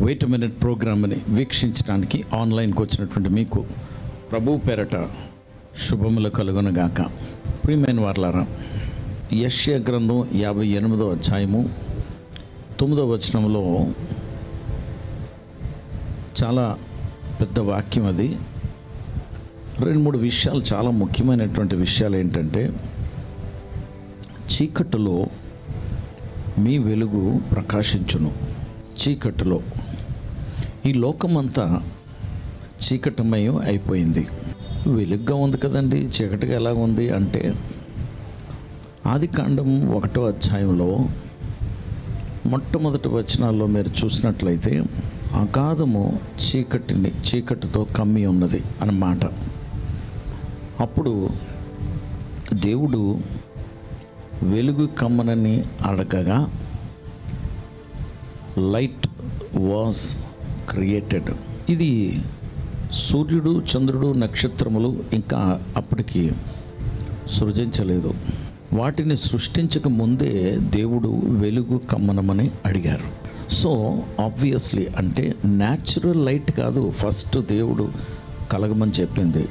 Wait minute ప్రోగ్రామ్ని వీక్షించడానికి ఆన్లైన్కి వచ్చినటువంటి మీకు ప్రభు పేరట శుభములు కలుగునుగాక. ప్రియమైన వారలారా, యెషయా గ్రంథం 58వ అధ్యాయము 9వ వచనంలో చాలా పెద్ద వాక్యం. అది 2-3 విషయాలు, చాలా ముఖ్యమైనటువంటి విషయాలు. ఏంటంటే, చీకటిలో మీ వెలుగు ప్రకాశించును. చీకటిలో ఈ లోకమంతా చీకటిమయం అయిపోయింది. వెలుగ్గా ఉంది కదండి, చీకటిగా ఎలాగ ఉంది అంటే, ఆదికాండం 1వ అధ్యాయంలో మొట్టమొదటి వచనాల్లో మీరు చూసినట్లయితే, అగాధము చీకటితో కమ్మి ఉన్నది అన్నమాట. అప్పుడు దేవుడు వెలుగు కమ్మనని అడగగా లైట్ వాజ్ క్రియేటెడ్. ఇది సూర్యుడు, చంద్రుడు, నక్షత్రములు ఇంకా అప్పటికి సృజించలేదు. వాటిని సృష్టించక ముందే దేవుడు వెలుగు కమ్మనమని అడిగారు. సో ఆబ్వియస్లీ అంటే న్యాచురల్ లైట్ కాదు ఫస్ట్ దేవుడు కలగమని చెప్పింది.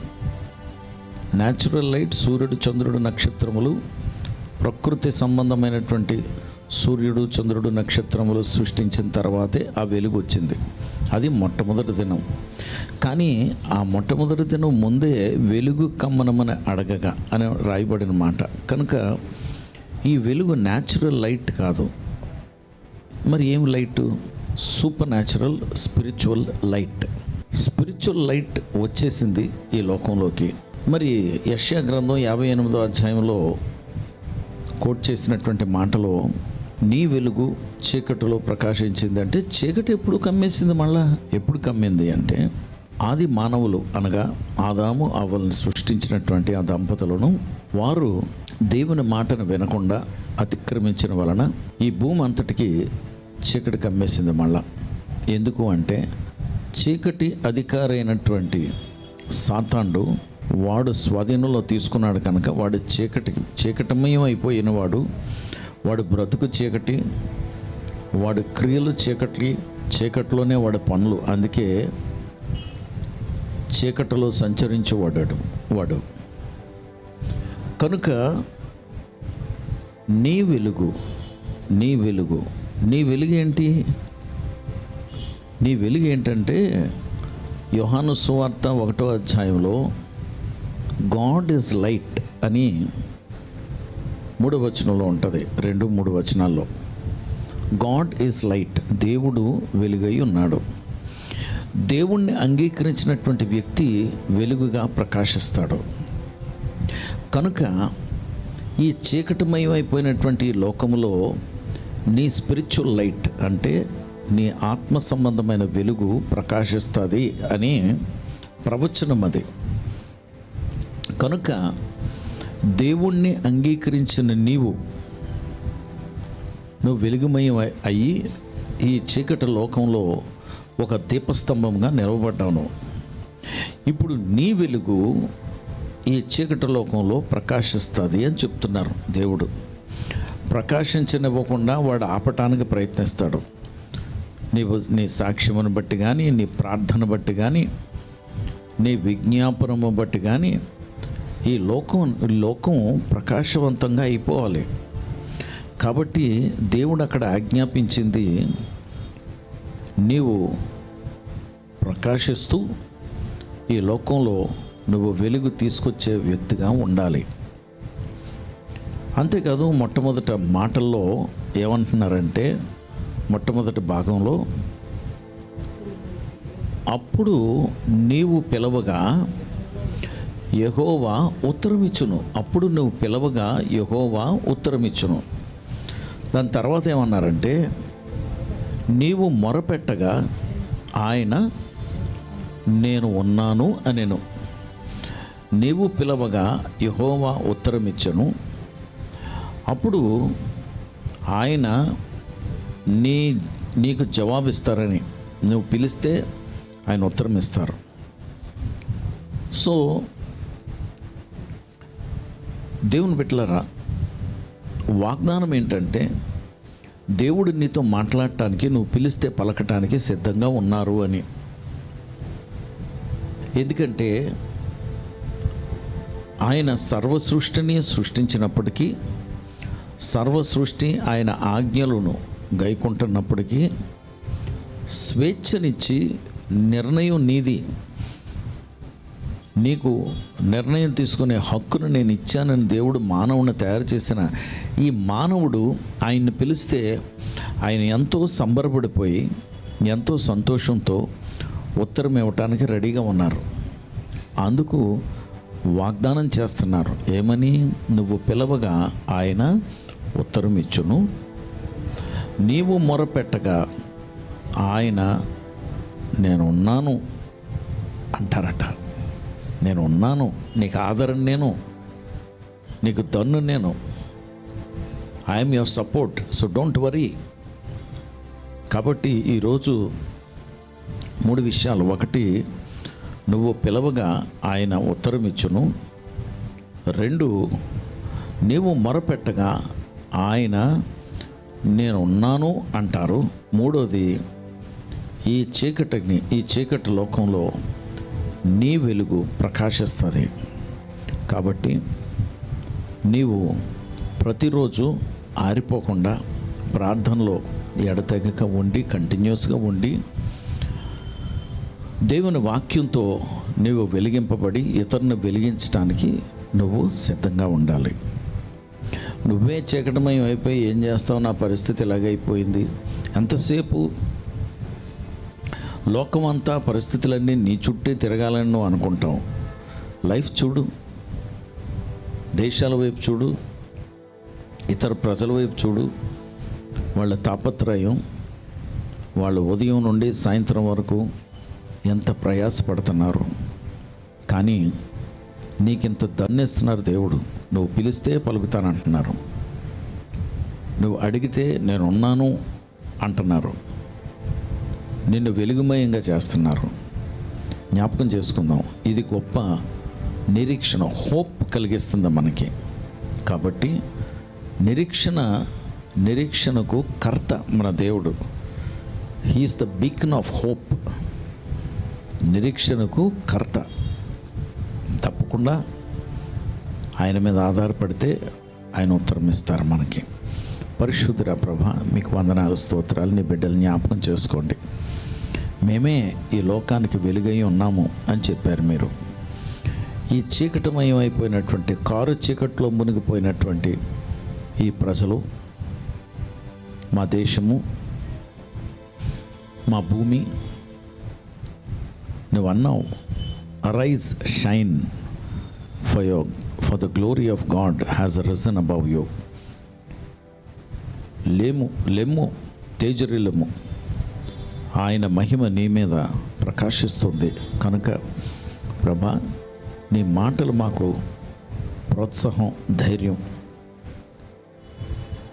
న్యాచురల్ లైట్ సూర్యుడు, చంద్రుడు, నక్షత్రములు, ప్రకృతి సంబంధమైనటువంటి సూర్యుడు, చంద్రుడు, నక్షత్రములు సృష్టించిన తర్వాతే ఆ వెలుగు వచ్చింది. అది మొట్టమొదటి దినం. కానీ ఆ మొట్టమొదటి దినం ముందే వెలుగు కమ్మనమని అడగగా అని రాయబడిన మాట కనుక ఈ వెలుగు న్యాచురల్ లైట్ కాదు. మరి ఏం light? Super natural spiritual light. Spiritual light వచ్చేసింది ఈ లోకంలోకి. మరి యెషయా గ్రంథం 58వ అధ్యాయంలో కోట్ చేసినటువంటి మాటలో, నీ వెలుగు చీకటిలో ప్రకాశించింది అంటే, చీకటి ఎప్పుడు కమ్మేసింది? మళ్ళా ఎప్పుడు కమ్మింది అంటే, ఆది మానవులు అనగా ఆదాము అవ్వల్ని సృష్టించినటువంటి ఆ దంపతులను వారు దేవుని మాటను వినకుండా అతిక్రమించిన వలన ఈ భూమి అంతటికి చీకటి కమ్మేసింది. మళ్ళా ఎందుకు అంటే, చీకటి అధికారైనటువంటి సాతానుడు వాడు స్వాధీనంలో తీసుకున్నాడు కనుక వాడు చీకటిమయం అయిపోయిన వాడు బ్రతుకు చీకటి, వాడి క్రియలు చీకటిలోనే వాడి పనులు. అందుకే చీకటిలో సంచరించేవాడు. కనుక నీ వెలుగు ఏంటి? నీ వెలుగు ఏంటంటే, యోహాను సువార్త 1వ అధ్యాయంలో గాడ్ ఈజ్ లైట్ అని 3వ వచనంలో ఉంటుంది. 2-3 వచనాల్లో గాడ్ ఈజ్ లైట్, దేవుడు వెలుగై ఉన్నాడు. దేవుణ్ణి అంగీకరించినటువంటి వ్యక్తి వెలుగుగా ప్రకాశిస్తాడు. కనుక ఈ చీకటిమయం అయిపోయినటువంటి లోకములో నీ స్పిరిచువల్ లైట్ అంటే నీ ఆత్మ సంబంధమైన వెలుగు ప్రకాశిస్తుంది అని ప్రవచనం అది. కనుక దేవుణ్ణి అంగీకరించిన నువ్వు వెలుగుమయం అయ్యి ఈ చీకటి లోకంలో ఒక దీపస్తంభంగా నిలవబడ్డాను. ఇప్పుడు నీ వెలుగు ఈ చీకటి లోకంలో ప్రకాశిస్తుంది అని చెప్తున్నారు. దేవుడు ప్రకాశించనివ్వకుండా వాడు ఆపటానికి ప్రయత్నిస్తాడు. నీ సాక్ష్యమును బట్టి కానీ, నీ ప్రార్థన బట్టి కానీ, నీ విజ్ఞాపనము బట్టి కానీ ఈ లోకం ప్రకాశవంతంగా అయిపోవాలి. కాబట్టి దేవుడు అక్కడ ఆజ్ఞాపించింది, నీవు ప్రకాశిస్తూ ఈ లోకంలో నువ్వు వెలుగు తీసుకొచ్చే వ్యక్తిగా ఉండాలి. అంతేకాదు, మొట్టమొదటి మాటల్లో ఏమంటున్నారంటే, మొట్టమొదటి భాగంలో, అప్పుడు నీవు పిలవగా యెహోవా ఉత్తరమిచ్చును. అప్పుడు నువ్వు పిలవగా యెహోవా ఉత్తరమిచ్చును. దాని తర్వాత ఏమన్నారంటే, నీవు మొరపెట్టగా ఆయన నేను ఉన్నాను అనెను. నీవు పిలవగా యెహోవా ఉత్తరమిచ్చును. అప్పుడు ఆయన నీకు జవాబిస్తారని, నువ్వు పిలిస్తే ఆయన ఉత్తరం ఇస్తారు. సో దేవుని బిడ్డలారా, వాగ్దానం ఏంటంటే, దేవుడు నీతో మాట్లాడటానికి, నువ్వు పిలిస్తే పలకటానికి సిద్ధంగా ఉన్నారు అని. ఎందుకంటే ఆయన సర్వసృష్టిని సృష్టించినప్పటికీ, సర్వసృష్టి ఆయన ఆజ్ఞలను గైకుంటున్నప్పటికీ స్వేచ్ఛనిచ్చి నిర్ణయం నీది, నీకు నిర్ణయం తీసుకునే హక్కును నేను ఇచ్చానని దేవుడు మానవుని తయారు చేసిన ఈ మానవుడు ఆయన్ని పిలిస్తే ఆయన ఎంతో సంబరపడిపోయి ఎంతో సంతోషంతో ఉత్తరం ఇవ్వటానికి రెడీగా ఉన్నారు. అందుకు వాగ్దానం చేస్తున్నారు. ఏమని? నువ్వు పిలవగా ఆయన ఉత్తరం ఇచ్చును, నీవు మొరపెట్టగా ఆయన నేను ఉన్నాను అంటారట. నేను ఉన్నాను, నీకు ఆదరణ నేను, నీకు దన్ను నేను, I'm your support, so don't worry. కాబట్టి ఈరోజు 3 విషయాలు. 1, నువ్వు పిలవగా ఆయన ఉత్తరం ఇచ్చును. 2, నీవు మొరపెట్టగా ఆయన నేను ఉన్నాను అంటారు. 3వది, ఈ చీకటి లోకంలో నీ వెలుగు ప్రకాశిస్తుంది. కాబట్టి నీవు ప్రతిరోజు ఆరిపోకుండా ప్రార్థనలో ఎడతెగక ఉండి, కంటిన్యూస్గా ఉండి, దేవుని వాక్యంతో నీవు వెలిగింపబడి ఇతరులను వెలిగించడానికి నువ్వు సిద్ధంగా ఉండాలి. నువ్వే చీకటమయం అయిపోయి ఏం చేస్తావు, నా పరిస్థితి ఇలాగైపోయింది, ఎంతసేపు లోకమంతా పరిస్థితులన్నీ నీ చుట్టే తిరగాలని నువ్వు అనుకుంటావు. లైఫ్ చూడు, దేశాల వైపు చూడు, ఇతర ప్రజల వైపు చూడు. వాళ్ళ తాపత్రయం, వాళ్ళు ఉదయం నుండి సాయంత్రం వరకు ఎంత ప్రయాసపడుతున్నారు. కానీ నీకింత దన్నేస్తున్నారు దేవుడు. నువ్వు పిలిస్తే పలుకుతానంటున్నారు, నువ్వు అడిగితే నేను ఉన్నాను అంటున్నారు, నిన్ను వెలుగుమయంగా చేస్తున్నారు. జ్ఞాపకం చేసుకుందాం, ఇది గొప్ప నిరీక్షణ, హోప్ కలిగిస్తుంది మనకి. కాబట్టి నిరీక్షణకు కర్త మన దేవుడు. He is the beacon of hope. నిరీక్షణకు కర్త. తప్పకుండా ఆయన మీద ఆధారపడితే ఆయన ఉత్తరం ఇస్తారు మనకి. పరిశుద్ధుడా ప్రభా, మీకు వందనాలు, స్తోత్రాలు. నీ బిడ్డలు జ్ఞాపకం చేసుకోండి. మేమే ఈ లోకానికి వెలుగై ఉన్నాము అని చెప్పారు మీరు. ఈ చీకటమయం అయిపోయినటువంటి, కారు చీకట్లో మునిగిపోయినటువంటి ఈ ప్రజలు, మా దేశము, మా భూమి, నువ్వు అన్నావు, arise shine for the glory of God has risen above you. లెమ్ము, తేజరిల్లము, ఆయన మహిమ నీ మీద ప్రకాశిస్తుంది. కనుక ప్రభా, నీ మాటలు మాకు ప్రోత్సాహం, ధైర్యం.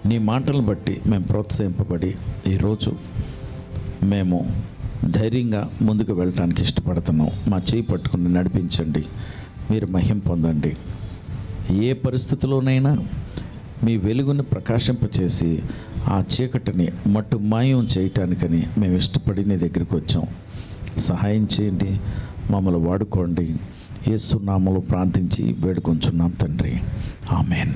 నీ మాటలను బట్టి మేము ప్రోత్సహింపబడి ఈరోజు మేము ధైర్యంగా ముందుకు వెళ్ళటానికి ఇష్టపడుతున్నాం. మా చేయి పట్టుకుని నడిపించండి, మీరు మహిమ పొందండి. ఏ పరిస్థితిలోనైనా మీ వెలుగును ప్రకాశింపచేసి ఆ చీకటిని మట్టు మాయం చేయటానికని మేము ఇష్టపడి నీ దగ్గరికి వచ్చాం. సహాయం చేయండి, మమ్మల్ని వాడుకోండి. యేసు నామములో ప్రార్థించి వేడుకొంచున్నాం తండ్రి, ఆమెన్.